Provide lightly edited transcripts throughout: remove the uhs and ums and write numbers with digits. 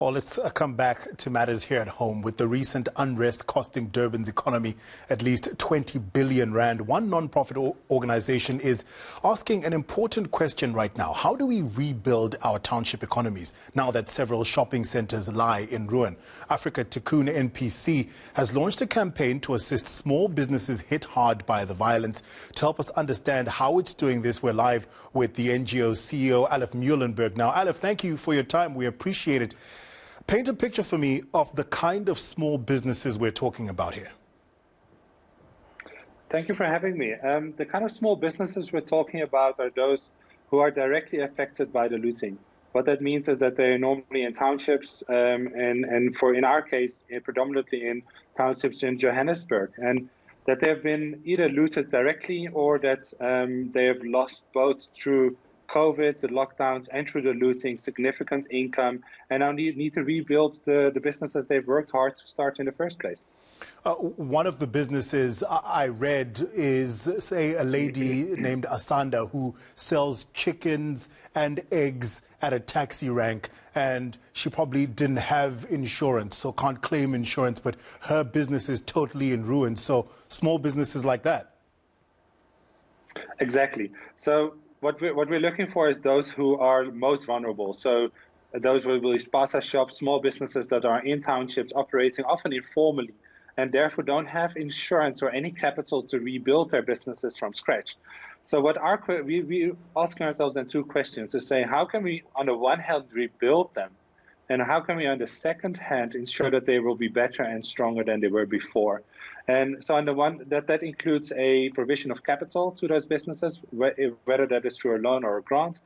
Well, let's come back to matters here at home. With the recent unrest costing Durban's economy at least 20 billion rand, one non-profit organization is asking an important question right now. How do we rebuild our township economies now that several shopping centers lie in ruin? Afrika Tikkun NPC has launched a campaign to assist small businesses hit hard by the violence. To help us understand how it's doing this, we're live with the NGO CEO, Alef Meulenberg. Now, Alef, thank you for your time. We appreciate it. Paint a picture for me of the kind of small businesses we're talking about here. Thank you for having me. The kind of small businesses we're talking about are those who are directly affected by the looting. What that means is that they're normally in townships, and in our case, predominantly in townships in Johannesburg, and that they've been either looted directly or that they have lost both through COVID, the lockdowns, and through the looting, significant income, and now need to rebuild the businesses they've worked hard to start in the first place. One of the businesses I read is, say, a lady named Asanda who sells chickens and eggs at a taxi rank, and she probably didn't have insurance, so can't claim insurance, but her business is totally in ruin. So small businesses like that. Exactly. So what we're looking for is those who are most vulnerable. So those will be spaza shops, small businesses that are in townships operating often informally and therefore don't have insurance or any capital to rebuild their businesses from scratch. So we asking ourselves then two questions to say, how can we on the one hand rebuild them, and how can we on the second hand ensure that they will be better and stronger than they were before? And so on the one, that includes a provision of capital to those businesses, whether that is through a loan or a grant.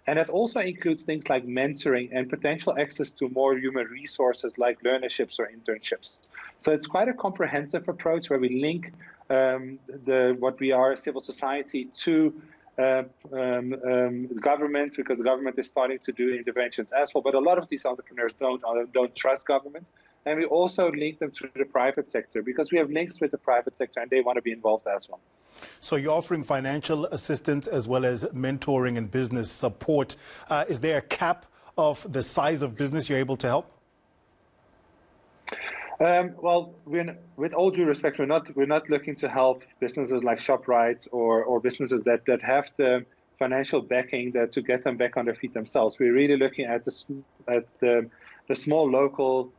And that also includes things like mentoring and potential access to more human resources like learnerships or internships. So it's quite a comprehensive approach where we link what we are, civil society, to governments, because the government is starting to do interventions as well. But a lot of these entrepreneurs don't trust government. And we also link them to the private sector because we have links with the private sector and they want to be involved as well. So you're offering financial assistance as well as mentoring and business support. Is there a cap of the size of business you're able to help? Well, with all due respect, we're not looking to help businesses like ShopRite or businesses that have the financial backing to get them back on their feet themselves. We're really looking at the small local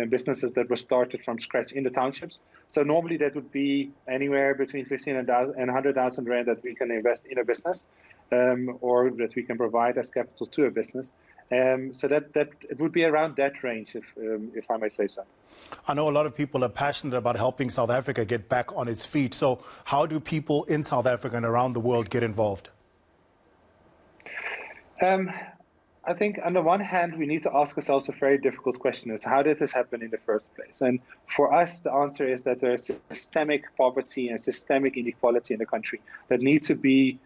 businesses that were started from scratch in the townships. So normally that would be anywhere between 15,000 and 100,000 rand that we can invest in a business, or that we can provide as capital to a business. So that it would be around that range, if I may say so. I know a lot of people are passionate about helping South Africa get back on its feet. So how do people in South Africa and around the world get involved? I think on the one hand, we need to ask ourselves a very difficult question: is how did this happen in the first place? And for us, the answer is that there's systemic poverty and systemic inequality in the country that need to be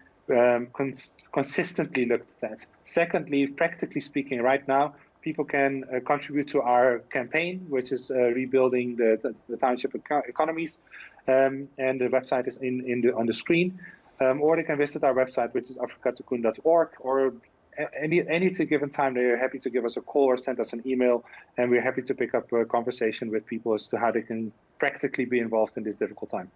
consistently looked at. Secondly, practically speaking, right now, people can contribute to our campaign, which is rebuilding the township economies, and the website is on the screen. Or they can visit our website, which is afrikatikkun.org, or any given time, they're happy to give us a call or send us an email, and we're happy to pick up a conversation with people as to how they can practically be involved in this difficult time.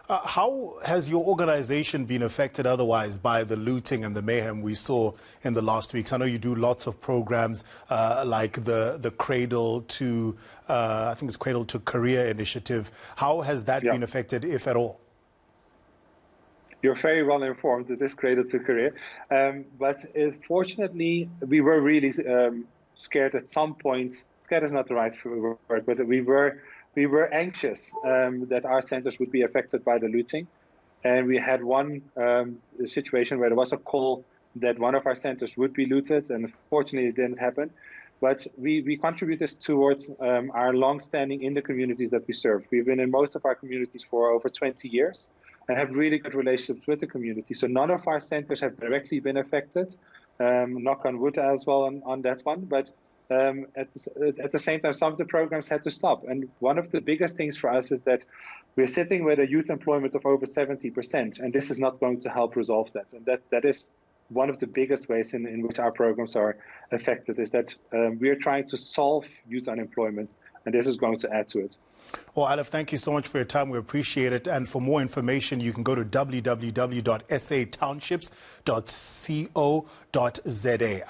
How has your organization been affected otherwise by the looting and the mayhem we saw in the last weeks? I know you do lots of programs like the Cradle to, I think it's Cradle to Career initiative. How has that been affected, if at all? You're very well informed that this Cradle to Career. But fortunately, we were really scared at some point. Scared is not the right word, but we were anxious that our centers would be affected by the looting. And we had one situation where there was a call that one of our centers would be looted, and fortunately it didn't happen. But we contribute this towards our long-standing in the communities that we serve. We've been in most of our communities for over 20 years and have really good relationships with the community. So none of our centers have directly been affected, knock on wood as well on that one. But at the same time, some of the programs had to stop. And one of the biggest things for us is that we're sitting with a youth employment of over 70%, and this is not going to help resolve that. And that is one of the biggest ways in which our programs are affected is that we are trying to solve youth unemployment, and this is going to add to it. Well, Alef, thank you so much for your time. We appreciate it. And for more information, you can go to www.satownships.co.za.